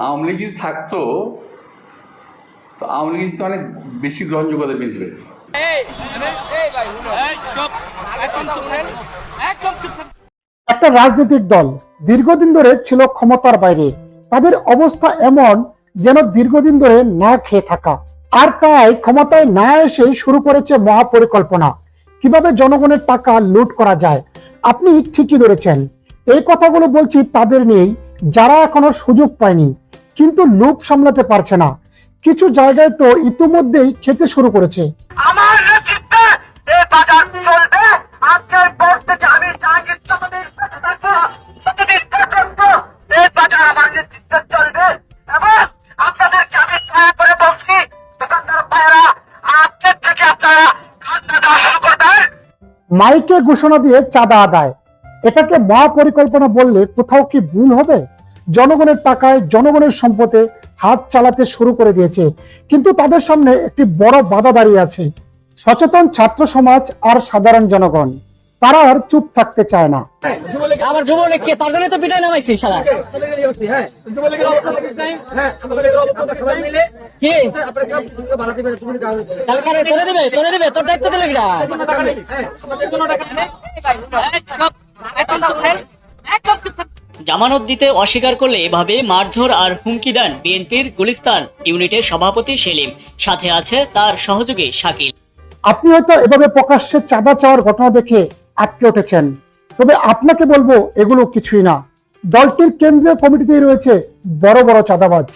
আওয়ামী লীগ যদি থাকতো তো আওয়ামী লীগ অনেক বেশি গ্রহণযোগ্যতা পেয়েছিল। একটা রাজনৈতিক দল দীর্ঘদিন ধরে ছিল ক্ষমতার বাইরে, তাদের অবস্থা এমন যেন দীর্ঘদিন ধরে না খেয়ে থাকা, আর তাই ক্ষমতায় না এসে শুরু করেছে মহাপরিকল্পনা কিভাবে জনগণের টাকা লুট করা যায়। আপনি ঠিকই ধরেছেন, এই কথাগুলো বলছি তাদের নিয়েই যারা এখনো সুযোগ পায়নি কিন্তু লোভ সামলাতে পারছে না। কিছু জায়গায় তো ইতিমধ্যেই খেতে শুরু করেছে। আমার নেতৃত্বে এই বাজার চলবে। আজকের পর থেকে আমি জাহাঙ্গীর যতদিন বেঁচে থাকবো ততদিন পর্যন্ত এই বাজার আমার নেতৃত্বে চলবে। এবং আপনাদেরকে আমি দয়া করে বলছি, দোকানদার ভাইয়েরা, আজকের থেকে আপনারা খাদ্য দেওয়া শুরু করবেন। মাইকে ঘোষণা দিয়ে চাঁদা আদায়, এটাকে মহাপরিকল্পনা বললে কোথাও কি ভুল হবে? জনগণের টাকায় জনগণের সম্পদে হাত চালাতে শুরু করে দিয়েছে, কিন্তু তাদের সামনে একটি বড় বাধা দাঁড়িয়ে আছে, সচেতন ছাত্র সমাজ আর সাধারণ জনগণ। তারা আর চুপ থাকতে চায় না। আমার যুবলীগকে তার জন্য তো পিটাই নামাইছি শালা। কি তাহলে তোরে দিবে তোর দায়িত্ব দিলে কিরা? জামানত দিতে অস্বীকার করলে এভাবে মারধর আর হুমকি দেন বিএনপির গুলিস্তান ইউনিটের সভাপতি সেলিম, সাথে আছে তার সহযোগী শাকিল। আপনি হয়তো এভাবে প্রকাশ্যে চাঁদা চাওয়ার ঘটনা দেখে আটকে উঠেছেন, তবে আপনাকে বলবো এগুলো কিছুই না। দলটির কেন্দ্রীয় কমিটিতেই রয়েছে বড় বড় চাঁদাবাজ।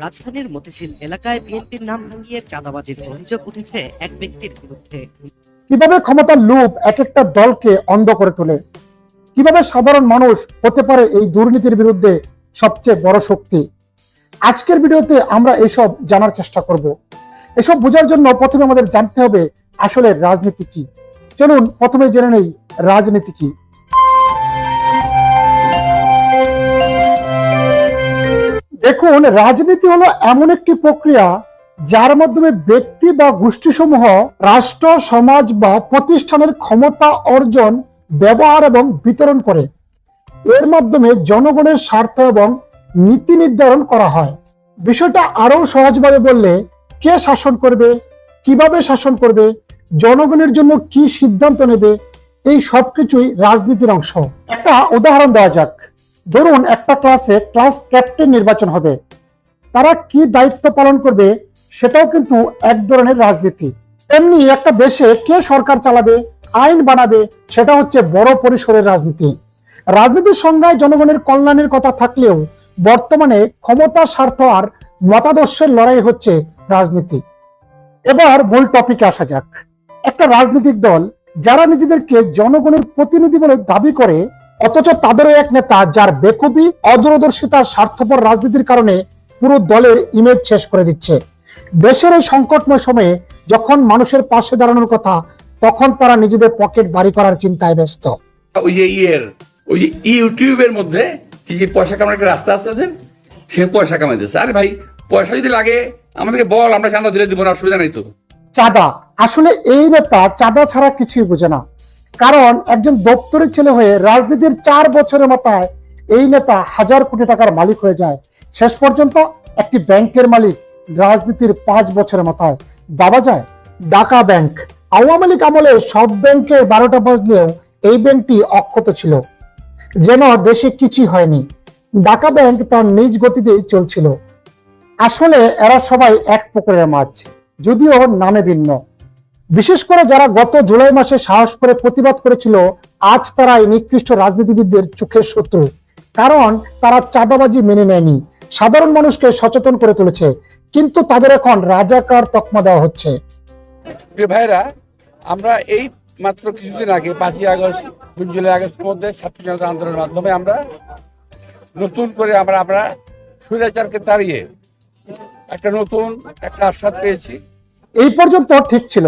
রাজধানীর মতিঝিল এলাকায় বিএনপির নাম ভাঙিয়ে চাঁদাবাজির অভিযোগ উঠেছে এক ব্যক্তির বিরুদ্ধে। কিভাবে ক্ষমতার লোভ এক একটা দলকে অন্ধ করে তোলে, কিভাবে সাধারণ মানুষ হতে পারে এই দুর্নীতির বিরুদ্ধে সবচেয়ে বড় শক্তি। আজকের ভিডিওতে আমরা এসব জানার চেষ্টা করব। এসব বোঝার জন্য প্রথমে আমাদের জানতে হবে আসলে রাজনীতি কি। চলুন প্রথমে জেনে নেই রাজনীতি কি। দেখুন, রাজনীতি হলো এমন একটি প্রক্রিয়া যার মাধ্যমে ব্যক্তি বা গোষ্ঠীসমূহ রাষ্ট্র, সমাজ বা প্রতিষ্ঠানের ক্ষমতা অর্জন, ব্যবহার এবং বিতরণ করে। এর মাধ্যমে জনগণের স্বার্থ এবং নীতি নির্ধারণ করা হয়। বিষয়টা আরো সহজভাবে বললে, কে শাসন করবে, কিভাবে শাসন করবে, জনগণের জন্য কি সিদ্ধান্ত নেবে, এই সবকিছুই রাজনীতির অংশ। একটা উদাহরণ দেওয়া যাক। ধরুন একটা ক্লাসে ক্লাস ক্যাপ্টেন নির্বাচন হবে, তারা কি দায়িত্ব পালন করবে সেটাও কিন্তু এক ধরনের রাজনীতি। তেমনি একটা দেশে কে সরকার চালাবে, আইন বানাবে, সেটা হচ্ছে বড় পরিসরের রাজনীতি। রাজনীতির সংজ্ঞায় জনগণের কল্যাণের কথা থাকলেও বর্তমানে ক্ষমতা, স্বার্থ আর মতাদর্শের লড়াই হচ্ছে রাজনীতি। এবার মূল টপিকে আসা যাক। একটা রাজনৈতিক দল যারা নিজেদেরকে জনগণের প্রতিনিধি বলে দাবি করে, অথচ তাদেরও এক নেতা যার বেকুবি, অদূরদর্শিতার স্বার্থপর রাজনীতির কারণে পুরো দলের ইমেজ শেষ করে দিচ্ছে। দেশের এই সংকটময় সময়ে যখন মানুষের পাশে দাঁড়ানোর কথা, তখন তারা নিজেদের পকেট ভারী করার চিন্তায় ব্যস্ত। ওই যে ইউটিউবের মধ্যে কি যে পয়সা কামানোর একটা রাস্তা আছে ওদের, সে পয়সা কামাইতেছে। আরে ভাই, পয়সা যদি লাগে আমাদেরকে বল, আমরা চাঁদা দিলে দিব না, অসুবিধা নাই তো। চাঁদা, আসলে এই নেতা চাঁদা ছাড়া কিছুই বোঝে না। কারণ একজন দপ্তরের ছেলে হয়ে রাজনীতির 4 বছরের মাথায় এই নেতা 1000 কোটি টাকার মালিক হয়ে যায়। শেষ পর্যন্ত একটি ব্যাংকের মালিক রাজনীতির 5 বছরের মাথায় দাবা যায়। ঢাকা ব্যাংক আওয়ামী লীগ আমলে সব ব্যাংকের 12টা বাজলেও এই ব্যাংকটি অক্ষত ছিল, যেন দেশে কিছুই হয়নি। ঢাকা ব্যাংক তার নিজ গতিতেই চলছিল। আসলে এরা সবাই এক পুকুরের মাছ, যদিও নামে ভিন্ন। বিশেষ করে যারা গত জুলাই মাসে সাহস করে প্রতিবাদ করেছিল, আজ তারা এই নিকৃষ্ট রাজনীতিবিদদের চোখের শত্রু। কারণ তারা চাঁদাবাজি মেনে নেয়নি, সাধারণ মানুষকে সচেতন করে তুলেছে, কিন্তু তাদের এখন রাজাকার তকমা দেওয়া হচ্ছে। ভাইরা, আমরা এই মাত্র কিছুদিন আগে 5ই আগস্ট, জুলাই আগস্টের মধ্যে ছাত্র জনতা আন্দোলনের মাধ্যমে আমরা নতুন করে আমরা স্বৈরাচারকে তাড়িয়ে একটা নতুন একটা আশ্বাস পেয়েছি। এই পর্যন্ত ঠিক ছিল,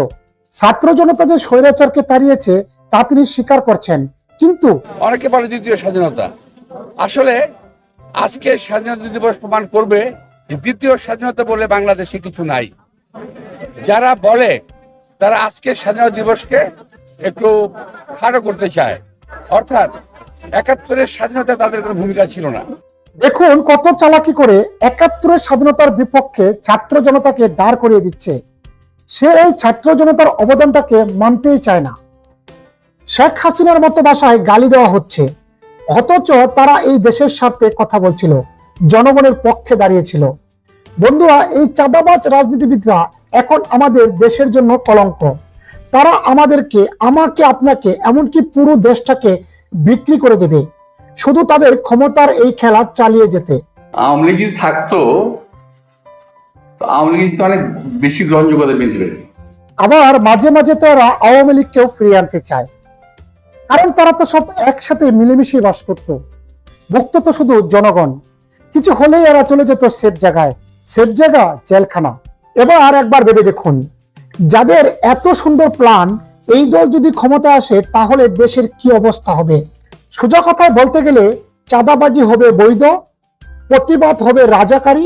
ছাত্র জনতা যে স্বৈরাচারকে তাড়িয়েছে তা তিনি স্বীকার করছেন, কিন্তু অনেকে বলে দ্বিতীয় স্বাধীনতা। আসলে আজকে স্বাধীনতা দিবস প্রমাণ করবে যে দ্বিতীয় স্বাধীনতা বলে বাংলাদেশে কিছু নাই। যারা বলে তারা আজকের স্বাধীনতা দিবসকে একটু খাটো করতে চায়, অর্থাৎ ৭১-এর স্বাধীনতা তাদের কোনো ভূমিকা ছিল না। দেখুন কত চালাকি করে ৭১-এর স্বাধীনতার বিপক্ষে ছাত্র জনতাকে দাঁড় করিয়ে দিচ্ছে। সে এই ছাত্র জনতার অবদানটাকে মানতেই চায় না। শেখ হাসিনার মতো ভাষায় গালি দেওয়া হচ্ছে, অথচ তারা এই দেশের স্বার্থে কথা বলছিল, জনগণের পক্ষে দাঁড়িয়েছিল। বন্ধুরা, এই চাঁদাবাজ রাজনীতিবিদরা এখন আমাদের দেশের জন্য কলঙ্ক। তারা আমাকে আপনাকে এমনকি পুরো দেশটাকে বিক্রি করে দেবে শুধু তাদের ক্ষমতার এই খেলা চালিয়ে যেতে। আওয়ামী লীগ যদি থাকতো, আওয়ামী লীগ অনেক বেশি গ্রহণযোগ্যতা পেয়েছিলেন। আবার মাঝে মাঝে তারা আওয়ামী লীগকেও ফিরিয়ে আনতে চায়, কারণ তারা তো সব একসাথে মিলেমিশে বাস করত। ভুক্ত তো শুধু জনগণ। কিছু হলেই এরা চলে যেত সেফ জায়গায়। সেফ জায়গা জেলখানা। এবার আর একবার ভেবে দেখুন, যাদের এত সুন্দর প্ল্যান, এই দল যদি ক্ষমতা আসে তাহলে দেশের কি অবস্থা হবে। সোজা কথায় বলতে গেলে চাঁদাবাজি হবে বৈধ, প্রতিবাদ হবে রাজাকারী,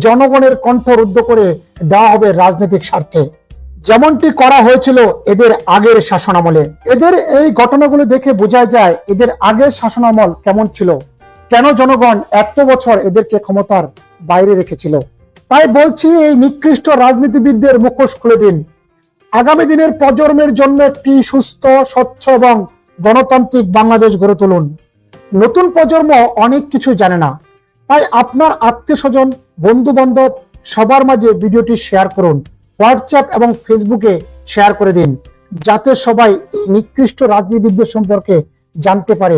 জনগণের কণ্ঠ রুদ্ধ করে দেওয়া হবে রাজনৈতিক স্বার্থে, যেমনটি করা হয়েছিল এদের আগের শাসনামলে। এদের এই ঘটনাগুলো দেখে বোঝা যায় এদের আগের শাসনামল কেমন ছিল, কেন জনগণ এত বছর এদেরকে ক্ষমতার বাইরে রেখেছিল। তাই বলছি, এই নিকৃষ্ট রাজনীতিবিদদের মুখোশ খুলে দিন। আগামী দিনের প্রজন্মের জন্য একটি সুস্থ, স্বচ্ছ এবং গণতান্ত্রিক বাংলাদেশ গড়ে তুলুন। নতুন প্রজন্ম অনেক কিছু জানে না, তাই আপনার আত্মীয়-স্বজন, বন্ধু-বান্ধব সবার মাঝে ভিডিওটি শেয়ার করুন। হোয়াটসঅ্যাপ এবং ফেসবুকে শেয়ার করে দিন, যাতে সবাই এই নিকৃষ্ট রাজনীতিবিদদের সম্পর্কে জানতে পারে